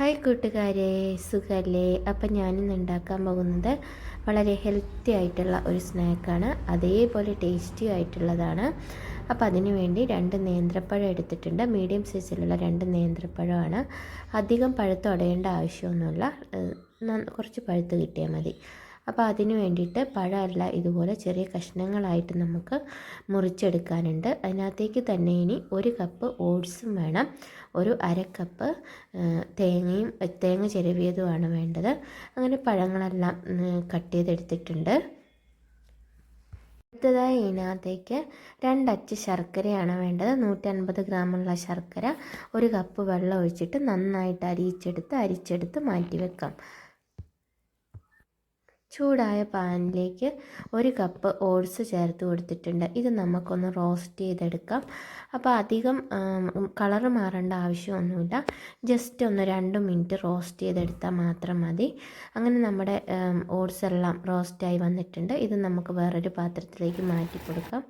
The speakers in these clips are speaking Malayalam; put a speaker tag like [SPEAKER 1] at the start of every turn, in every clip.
[SPEAKER 1] ഹായ് കൂട്ടുകാരെ, സുഖല്ലേ? അപ്പം ഞാനിന്ന് ഉണ്ടാക്കാൻ പോകുന്നത് വളരെ ഹെൽത്തി ആയിട്ടുള്ള ഒരു സ്നാക്കാണ്, അതേപോലെ ടേസ്റ്റി ആയിട്ടുള്ളതാണ്. അപ്പോൾ അതിനു വേണ്ടി 2 നേന്ത്രപ്പഴം എടുത്തിട്ടുണ്ട്. മീഡിയം സൈസിലുള്ള 2 നേന്ത്രപ്പഴമാണ്. അധികം പഴുത്ത് ഉടയേണ്ട ആവശ്യമൊന്നുമില്ല, കുറച്ച് പഴുത്ത് കിട്ടിയാൽ മതി. അപ്പോൾ അതിന് വേണ്ടിയിട്ട് പഴമല്ല ഇതുപോലെ ചെറിയ കഷ്ണങ്ങളായിട്ട് നമുക്ക് മുറിച്ചെടുക്കാനുണ്ട്. അതിനകത്തേക്ക് തന്നെ ഇനി 1 കപ്പ് ഓട്സും വേണം, ഒരു 1/2 കപ്പ് തേങ്ങ ചിരവിയതുമാണ് വേണ്ടത്. അങ്ങനെ പഴങ്ങളെല്ലാം കട്ട് ചെയ്തെടുത്തിട്ടുണ്ട്. അടുത്തതായി ഇതിനകത്തേക്ക് 2 അച്ച് ശർക്കരയാണ് വേണ്ടത്. 150 ഗ്രാമുള്ള ശർക്കര 1 കപ്പ് വെള്ളം ഒഴിച്ചിട്ട് നന്നായിട്ട് അരിച്ചെടുത്ത് മാറ്റി വെക്കാം. ചൂടായ പാനിലേക്ക് 1 കപ്പ് ഓട്സ് ചേർത്ത് കൊടുത്തിട്ടുണ്ട്. ഇത് നമുക്കൊന്ന് റോസ്റ്റ് ചെയ്തെടുക്കാം. അപ്പോൾ അധികം കളറ് മാറേണ്ട ആവശ്യമൊന്നുമില്ല, ജസ്റ്റ് ഒന്ന് 2 മിനിറ്റ് റോസ്റ്റ് ചെയ്തെടുത്താൽ മാത്രം മതി. അങ്ങനെ നമ്മുടെ ഓട്സ് എല്ലാം റോസ്റ്റായി വന്നിട്ടുണ്ട്. ഇത് നമുക്ക് വേറൊരു പാത്രത്തിലേക്ക് മാറ്റി കൊടുക്കാം.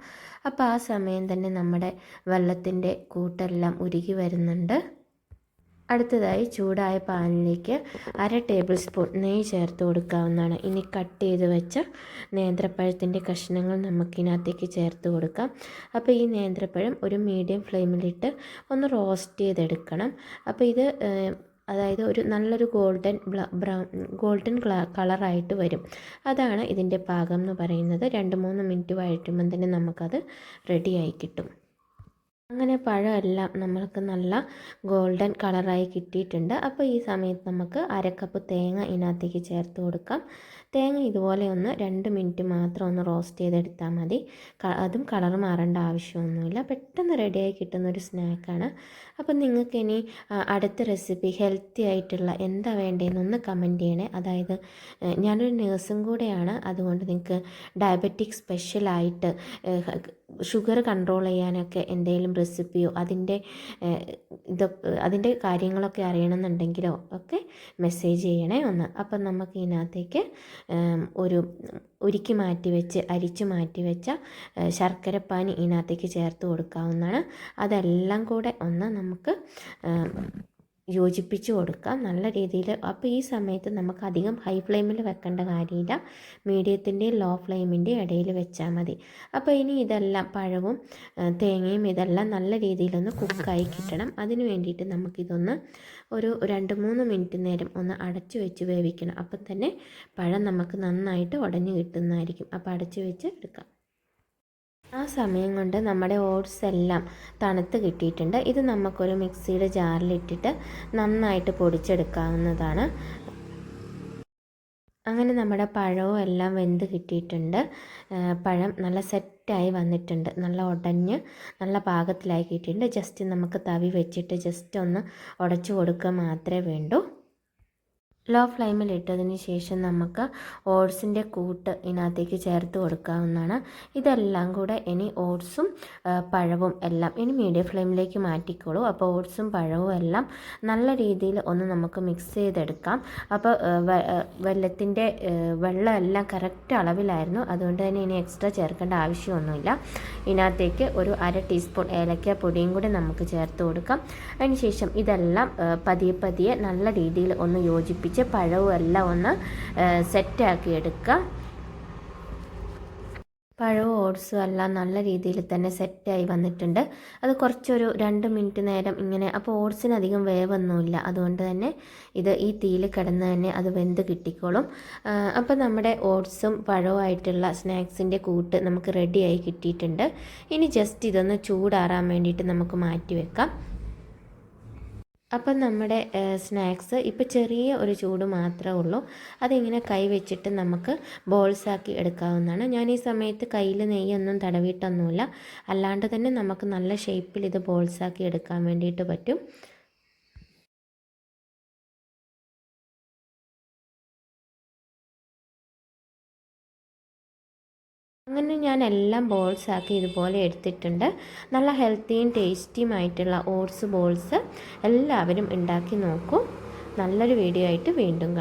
[SPEAKER 1] അപ്പോൾ ആ സമയം തന്നെ നമ്മുടെ വെള്ളത്തിൻ്റെ കൂട്ടെല്ലാം ഉരുകി വരുന്നുണ്ട്. അടുത്തതായി ചൂടായ പാനിലേക്ക് 1/2 ടേബിൾ സ്പൂൺ നെയ്യ് ചേർത്ത് കൊടുക്കാവുന്നതാണ്. ഇനി കട്ട് ചെയ്ത് വെച്ച നേന്ത്രപ്പഴത്തിൻ്റെ കഷ്ണങ്ങൾ നമുക്കിതിനകത്തേക്ക് ചേർത്ത് കൊടുക്കാം. അപ്പോൾ ഈ നേന്ത്രപ്പഴം ഒരു മീഡിയം ഫ്ലെയിമിലിട്ട് ഒന്ന് റോസ്റ്റ് ചെയ്തെടുക്കണം. അപ്പോൾ ഇത് അതായത് ഒരു നല്ലൊരു ഗോൾഡൻ കളറായിട്ട് വരും. അതാണ് ഇതിൻ്റെ പാകം എന്ന് പറയുന്നത്. 2-3 മിനിറ്റ് വഴറ്റുമ്പം തന്നെ നമുക്കത് റെഡിയായി കിട്ടും. അങ്ങനെ പഴമെല്ലാം നമ്മൾക്ക് നല്ല ഗോൾഡൻ കളറായി കിട്ടിയിട്ടുണ്ട്. അപ്പോൾ ഈ സമയത്ത് നമുക്ക് 1/2 കപ്പ് തേങ്ങ ഇതിനകത്തേക്ക് ചേർത്ത് കൊടുക്കാം. തേങ്ങ ഇതുപോലെ ഒന്ന് 2 മിനിറ്റ് മാത്രം ഒന്ന് റോസ്റ്റ് ചെയ്തെടുത്താൽ മതി. അതും കളർ മാറേണ്ട ആവശ്യമൊന്നുമില്ല, പെട്ടെന്ന് റെഡിയായി കിട്ടുന്നൊരു സ്നാക്കാണ്. അപ്പം നിങ്ങൾക്ക് ഇനി അടുത്ത റെസിപ്പി ഹെൽത്തി ആയിട്ടുള്ള എന്താ വേണ്ടതെന്നൊന്ന് കമൻറ്റ് ചെയ്യണേ. അതായത് ഞാനൊരു നേഴ്സും കൂടെയാണ്, അതുകൊണ്ട് നിങ്ങൾക്ക് ഡയബറ്റിക് സ്പെഷ്യലായിട്ട് ഷുഗർ കൺട്രോൾ ചെയ്യാനൊക്കെ എന്തെങ്കിലും റെസിപ്പിയോ അതിൻ്റെ കാര്യങ്ങളൊക്കെ അറിയണമെന്നുണ്ടെങ്കിലോ ഒക്കെ മെസ്സേജ് ചെയ്യണേ ഒന്ന്. അപ്പം നമുക്ക് ഇതിനകത്തേക്ക് അരിച്ച് മാറ്റി വെച്ച ശർക്കരപ്പാനി ഇതിനകത്തേക്ക് ചേർത്ത് കൊടുക്കാവുന്നതാണ്. അതെല്ലാം കൂടെ ഒന്ന് നമുക്ക് യോജിപ്പിച്ച് കൊടുക്കാം നല്ല രീതിയിൽ. അപ്പോൾ ഈ സമയത്ത് നമുക്ക് അധികം ഹൈ ഫ്ലെയിമിൽ വെക്കേണ്ട കാര്യമില്ല, മീഡിയത്തിൻ്റെയും ലോ ഫ്ലെയിമിൻ്റെയും ഇടയിൽ വെച്ചാൽ മതി. അപ്പോൾ ഇനി ഇതെല്ലാം പഴവും തേങ്ങയും ഇതെല്ലാം നല്ല രീതിയിലൊന്ന് കുക്കായി കിട്ടണം. അതിന് വേണ്ടിയിട്ട് നമുക്കിതൊന്ന് ഒരു 2-3 മിനിറ്റ് നേരം ഒന്ന് അടച്ചു വെച്ച് വേവിക്കണം. അപ്പം തന്നെ പഴം നമുക്ക് നന്നായിട്ട് ഉടഞ്ഞു കിട്ടുന്നതായിരിക്കും. അപ്പോൾ അടച്ചു വെച്ച് എടുക്കാം. ആ സമയം കൊണ്ട് നമ്മുടെ ഓട്സ് എല്ലാം തണുത്ത് കിട്ടിയിട്ടുണ്ട്. ഇത് നമുക്കൊരു മിക്സിയുടെ ജാറിലിട്ടിട്ട് നന്നായിട്ട് പൊടിച്ചെടുക്കാവുന്നതാണ്. അങ്ങനെ നമ്മുടെ പഴവും എല്ലാം വെന്ത് കിട്ടിയിട്ടുണ്ട്. പഴം നല്ല സെറ്റായി വന്നിട്ടുണ്ട്, നല്ല ഉടഞ്ഞ് നല്ല പാകത്തിലായി കിട്ടിയിട്ടുണ്ട്. ജസ്റ്റ് നമുക്ക് തവി വെച്ചിട്ട് ജസ്റ്റ് ഒന്ന് ഉടച്ചു കൊടുക്കുക മാത്രമേ വേണ്ടൂ. ലോ ഫ്ലെയിമിൽ ഇട്ടതിന് ശേഷം നമുക്ക് ഓട്സിൻ്റെ കൂട്ട് ഇതിനകത്തേക്ക് ചേർത്ത് കൊടുക്കാവുന്നതാണ്. ഇതെല്ലാം കൂടെ ഇനി ഓട്സും പഴവും എല്ലാം ഇനി മീഡിയം ഫ്ലെയിമിലേക്ക് മാറ്റിക്കോളൂ. അപ്പോൾ ഓട്സും പഴവും എല്ലാം നല്ല രീതിയിൽ ഒന്ന് നമുക്ക് മിക്സ് ചെയ്തെടുക്കാം. അപ്പോൾ വെള്ളം എല്ലാം കറക്റ്റ് അളവിലായിരുന്നു, അതുകൊണ്ട് തന്നെ ഇനി എക്സ്ട്രാ ചേർക്കേണ്ട ആവശ്യമൊന്നുമില്ല. ഇതിനകത്തേക്ക് ഒരു 1/2 ടീസ്പൂൺ ഏലക്ക പൊടിയും കൂടി നമുക്ക് ചേർത്ത് കൊടുക്കാം. അതിനുശേഷം ഇതെല്ലാം പതിയെ നല്ല രീതിയിൽ ഒന്ന് യോജിപ്പിച്ച് പഴവും എല്ലാം ഒന്ന് സെറ്റാക്കി എടുക്കുക. പഴവും ഓട്സും എല്ലാം നല്ല രീതിയിൽ തന്നെ സെറ്റായി വന്നിട്ടുണ്ട്. അത് കുറച്ചൊരു 2 മിനിറ്റ് നേരം ഇങ്ങനെ, അപ്പോൾ ഓട്സിന് അധികം വേവൊന്നുമില്ല, അതുകൊണ്ട് തന്നെ ഇത് ഈ തീയിൽ കിടന്ന് തന്നെ അത് വെന്ത് കിട്ടിക്കോളും. അപ്പോൾ നമ്മുടെ ഓട്സും പഴവുമായിട്ടുള്ള സ്നാക്സിൻ്റെ കൂട്ട് നമുക്ക് റെഡിയായി കിട്ടിയിട്ടുണ്ട്. ഇനി ജസ്റ്റ് ഇതൊന്ന് ചൂടാറാൻ വേണ്ടിയിട്ട് നമുക്ക് മാറ്റി വെക്കാം. അപ്പം നമ്മുടെ സ്നാക്സ് ഇപ്പോൾ ചെറിയ ഒരു ചൂട് മാത്രമേ ഉള്ളൂ. അതിങ്ങനെ കൈ വെച്ചിട്ട് നമുക്ക് ബോൾസാക്കി എടുക്കാവുന്നതാണ്. ഞാൻ ഈ സമയത്ത് കയ്യിൽ നെയ്യൊന്നും തടവിയിട്ടൊന്നുമില്ല, അല്ലാണ്ട് തന്നെ നമുക്ക് നല്ല ഷേപ്പിൽ ഇത് ബോൾസാക്കി എടുക്കാൻ വേണ്ടിയിട്ട് പറ്റും. അങ്ങനെ ഞാൻ എല്ലാം ബോൾസാക്കി ഇതുപോലെ എടുത്തിട്ടുണ്ട്. നല്ല ഹെൽത്തിയും ടേസ്റ്റിയുമായിട്ടുള്ള ഓട്സ് ബോൾസ് എല്ലാവരും ഉണ്ടാക്കി നോക്കൂ. നല്ലൊരു വീഡിയോ ആയിട്ട് വീണ്ടും കാണാം.